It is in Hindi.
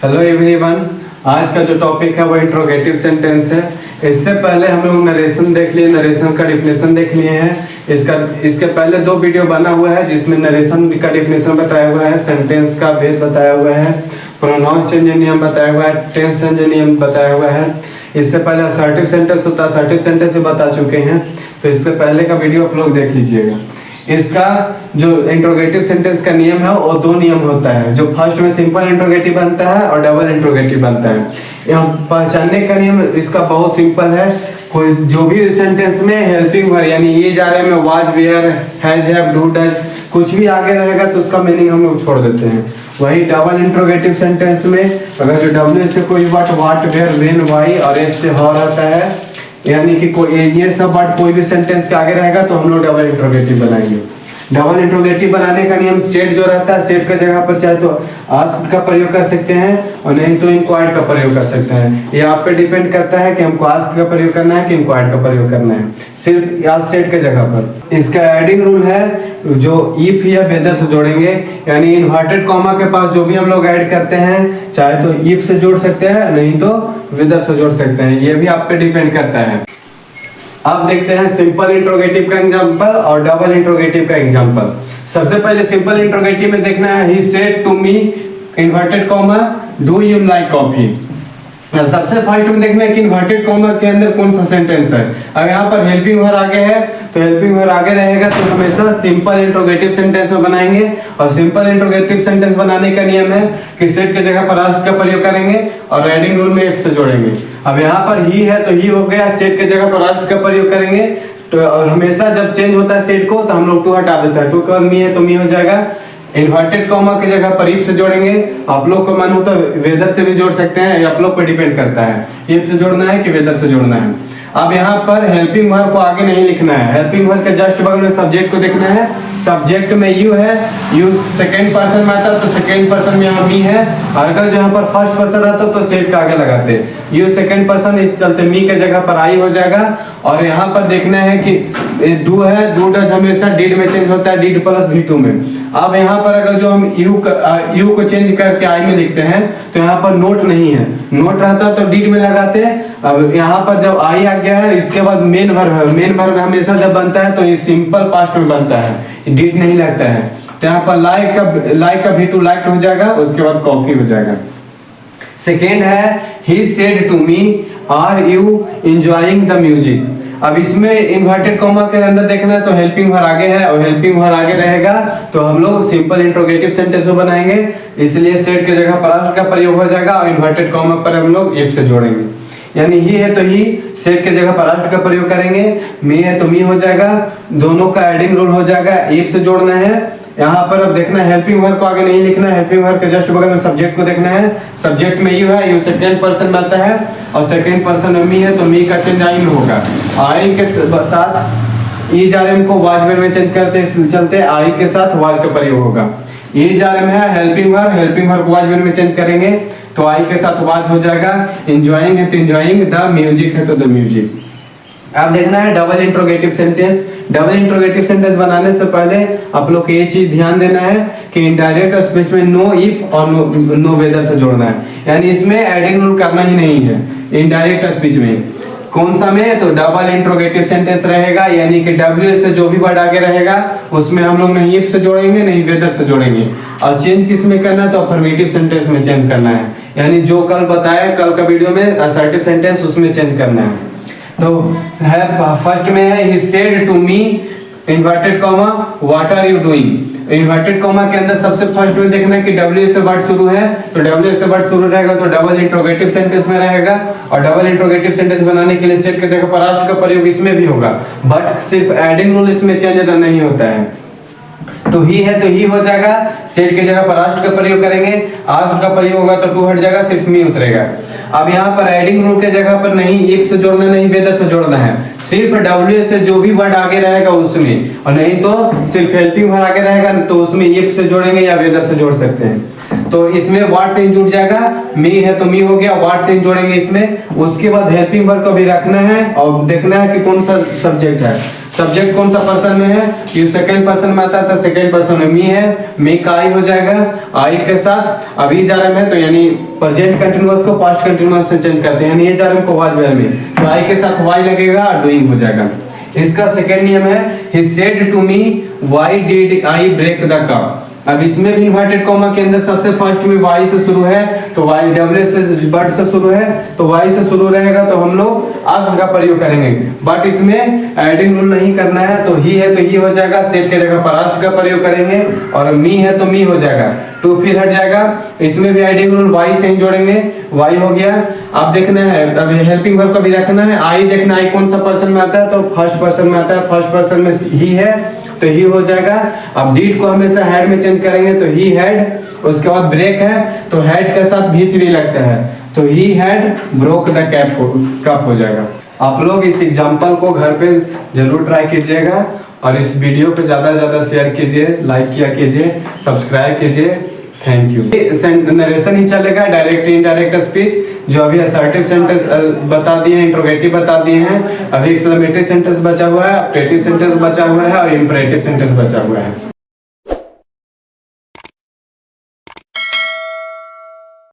Hello everyone. आज का जो टॉपिक है वो इंट्रोगेटिव सेंटेंस है। इससे पहले हम लोग नरेशन देख लिए, नरेशन का डिफिनेशन देख लिए हैं। इसके पहले 2 वीडियो बना हुआ है जिसमें नरेशन का डिफिनेशन बताया हुआ है, सेंटेंस का बेस बताया हुआ है, प्रोनाउन चेंज नियम बताया हुआ है, टेंस चेंज नियम बताया हुआ है। इससे पहले असर्टिव सेंटेंस होता है, असर्टिव सेंटेंस भी बता चुके हैं, तो इससे पहले का वीडियो आप लोग देख लीजिएगा। इसका जो इंट्रोगेटिव सेंटेंस का नियम है वो 2 नियम होता है। जो फर्स्ट में सिंपल इंट्रोगेटिव बनता है और डबल इंट्रोगेटिव बनता है। यहाँ पहचानने का नियम इसका बहुत सिंपल है। कोई जो भी सेंटेंस में हेल्पिंग वर्ब यानी ये जा रहे में was, where, has, have, do, does कुछ भी आगे रहेगा तो उसका मीनिंग हम लोग छोड़ देते हैं। वही डबल इंट्रोगेटिव सेंटेंस में अगर जो डब्ल्यू से कोई word what, where, when, why और एच से हाउ रहता है यानी कि कोई ये सब वर्ड कोई भी सेंटेंस के आगे रहेगा तो हम लोग डबल इंट्रोगेटिव बनाएंगे। डबल इंट्रोगेटिव बनाने का नियम सेट जो रहता है, सेट का जगह पर चाहे तो आस्क का प्रयोग कर सकते हैं और नहीं तो इंक्वायर्ड का प्रयोग कर सकते हैं। ये आप पे डिपेंड करता है कि हमको आस्क का प्रयोग करना है कि इंक्वायर्ड का प्रयोग करना है, सिर्फ आज सेट के जगह पर। इसका एडिंग रूल है जो इफ या वेदर से जोड़ेंगे, यानी इन्वर्टेड कॉमा के पास जो भी हम लोग ऐड करते हैं चाहे तो इफ से जोड़ सकते हैं नहीं तो वेदर से जोड़ सकते हैं, ये भी आप पे डिपेंड करता है। अब देखते हैं सिंपल इंट्रोगेटिव का एग्जांपल और डबल इंट्रोगेटिव का एग्जांपल। सबसे पहले सिंपल इंट्रोगेटिव में देखना है he said to me inverted comma do you like coffee. अब सबसे फर्स्ट में देखना है कि इन्वर्टेड कॉमा के अंदर कौन सा सेंटेंस है। अब यहाँ पर हेल्पिंग वर्ब आगे है तो हेल्पिंग वर्ब आगे रहेगा तो हमेशा सिंपल इंट्रोगेटिव सेंटेंस में बनाएंगे। और सिंपल इंट्रोगेटिव सेंटेंस बनाने का नियम है कि सेट के जगह पर आस्क का प्रयोग करेंगे और एडिंग रूल में इफ से जोड़ेंगे। अब यहाँ पर ही है तो ही हो गया, सेट के जगह पर आस्क का प्रयोग करेंगे तो हमेशा जब चेंज होता है सेट को तो हम लोग टू हटा देता है। टू का मी है तो मी हो जाएगा। इन्वर्टेड कॉमा की जगह पर इफ से जोड़ेंगे। आप लोग को मन हो तो वेदर से भी जोड़ सकते हैं, ये आप लोग पर डिपेंड करता है इफ से जोड़ना है कि वेदर से जोड़ना है। अब यहाँ पर हेल्पिंग वर्ब को आगे नहीं लिखना है, हेल्पिंग वर्ब के जस्ट बगल में सब्जेक्ट को देखना है। सब्जेक्ट में यू है, यू सेकेंड पर्सन में आता तो सेकेंड पर्सन में यहाँ मी है। और अगर जो यहाँ पर फर्स्ट पर्सन आता तो सेट का आगे लगाते यू सेकेंड पर्सन, इस चलते मी के जगह पर आई हो जाएगा। और यहाँ पर देखना है कि डू है, डू डज हमेशा डिड में चेंज होता है, डिड प्लस V2 में। अब यहाँ पर अगर जो हम यू को चेंज करके आई में लिखते हैं तो यहाँ पर नोट नहीं है, नोट रहता तो डिड में लगाते। अब यहाँ पर जब आई आ गया है इसके बाद मेन वर्ब है, मेन वर्ब हमेशा जब बनता है तो ये सिंपल पास्ट में बनता है, डिड नहीं लगता है। तो यहाँ पर लाइक का V2 लाइक हो जाएगा, उसके बाद कॉपी हो जाएगा। सेकेंड है he said to me are you enjoying the music. अब इसमें इन्वर्टेड कॉमा के अंदर देखना है तो हेल्पिंग वर्ब आगे है और हेल्पिंग वर्ब आगे रहेगा तो हम लोग सिंपल इंट्रोगेटिव सेंटेंस में बनाएंगे, इसलिए सेड के जगह पर आस्क का प्रयोग हो जाएगा और इन्वर्टेड कॉमा पर हम लोग इफ से जोड़ेंगे। यानी ही है तो ही, सेड के जगह पर आस्क का प्रयोग करेंगे, मी है तो मी हो जाएगा, दोनों का एडिंग रूल हो जाएगा, इफ से जोड़ना है। यहाँ पर अब देखना है हेल्पिंग वर्ब को आगे नहीं लिखना है, हेल्पिंग वर्ब के जस्ट बगल में सब्जेक्ट को देखना है। सब्जेक्ट में यू है, यू सेकेंड पर्सन में आता है और सेकेंड पर्सन में मी है तो मी का चेंज आई में होगा। आई के साथ ई जार एम को वाज में चेंज करते चलते आई के साथ वाज का प्रयोग होगा। ई जार एम है हेल्पिंग वर्ब, हेल्पिंग वर्ब को वाज में चेंज करेंगे तो आई के साथ वाज हो जाएगा। एंजॉयिंग है तो एंजॉयिंग, द म्यूजिक है तो द म्यूजिक। अब देखना है double interrogative sentence. Double interrogative sentence बनाने से पहले आप लोग को ये चीज ध्यान देना है कि इनडायरेक्ट स्पीच में नो इफ और नो वेदर से जोड़ना है, यानी इसमें एडिंग रूल करना ही नहीं है। इनडायरेक्ट स्पीच में कौन सा में तो डबल इंट्रोगेटिव सेंटेंस रहेगा, यानी कि डब्ल्यू से जो भी वर्ड आगे रहेगा उसमें हम लोग नहीं इफ से जोड़ेंगे नहीं वेदर से जोड़ेंगे। और चेंज किस में करना है तो अफर्मेटिव सेंटेंस में चेंज करना है, यानी जो कल बताया कल का वीडियो में असर्टिव सेंटेंस उसमें चेंज करना है। तो है फर्स्ट में है he said to me inverted comma what are you doing. Inverted comma के अंदर सबसे फर्स्ट में देखना है कि डब्ल्यू से वर्ड शुरू है तो डब्ल्यू से वर्ड शुरू रहेगा तो डबल इंट्रोगेटिव सेंटेंस में रहेगा। और डबल इंट्रोगेटिव सेंटेंस बनाने के लिए सेट के जगह पर आस्क का प्रयोग इसमें भी होगा, बट सिर्फ एडिंग रूल इसमें चेंज नहीं होता है। तो ही है तो ही हो जाएगा, सेट के जगह पर आस्क का प्रयोग करेंगे, आस्क का प्रयोग होगा तो टू हट जाएगा, सिर्फ मी उतरेगा। अब यहाँ पर एडिंग रूल के जगह पर नहीं इफ से जोड़ना नहीं वेदर से जोड़ना है, सिर्फ डब्ल्यू से जो भी वर्ड आगे रहेगा उसमें, और नहीं तो सिर्फ हेल्पिंग वर्ब आगे रहेगा तो उसमें इफ से जोड़ेंगे या वेदर से जोड़ सकते हैं। तो इसमें वाट से जुड़ जाएगा, मी है तो मी हो गया, वाट से जोड़ेंगे इसमें। उसके बाद हेल्पिंग वर्ब को भी रखना है और देखना है कि कौन सा सब्जेक्ट है। सब्जेक्ट कौन सा पर्सन में है, ये सेकंड पर्सन में आता है तो सेकंड पर्सन में मी है, मी का आई हो जाएगा, आई के साथ अभी जा रहे हैं तो यानी प्रेजेंट कंटिन्यूअस को पास्ट कंटिन्यूअस से चेंज करते हैं, यानी ये जा रहे हैं को वाज वेयर में, तो आई के साथ वाई लगेगा और डूइंग हो जाएगा। इसका सेकंड नियम है, he said to me why did I break the cup। अब इसमें भी इन्वर्टेड कॉमा के अंदर सबसे फर्स्ट में वाई से शुरू है तो वाई डब्ल्यू से बट से शुरू है तो वाई से शुरू रहेगा तो हम लोग आस्क का प्रयोग करेंगे, बट इसमें एडिंग रूल नहीं करना है तो ही है तो ही हो जाएगा, सेट के जगह पर आस्क का प्रयोग करेंगे और मी है तो मी हो जाएगा, टू फिर हट जाएगा, इसमें भी एडिंग रूल वाई से ही जोड़ेंगे, वाई हो गया। अब देखना है, अब हेल्पिंग वर्ब का भी रखना है, आई देखना आई कौन सा पर्सन में आता है तो फर्स्ट पर्सन में आता है, फर्स्ट पर्सन में ही है तो ही हो जाएगा। अब डीड को हमेशा हेड में चेंज करेंगे तो ही हेड, उसके बाद ब्रेक है तो हेड के साथ भी3 लगता है तो ही हेड ब्रोक द कप हो जाएगा। आप लोग इस एग्जांपल को घर पे जरूर ट्राई कीजिएगा और इस वीडियो को ज्यादा से ज्यादा शेयर कीजिए, लाइक किया कीजिए, सब्सक्राइब कीजिए। Thank you. नरेशन ही चलेगा, डायरेक्ट इनडायरेक्ट स्पीच, जो अभी असर्टिव सेंटेंस बता दिए हैं, इंट्रोगेटिव बता दिए हैं, अभी एक्सक्लेमेटरी सेंटेंस बचा हुआ है, ऑब्जेक्टिव सेंटेंस बचा हुआ है और इंपरेटिव सेंटेंस बचा हुआ है।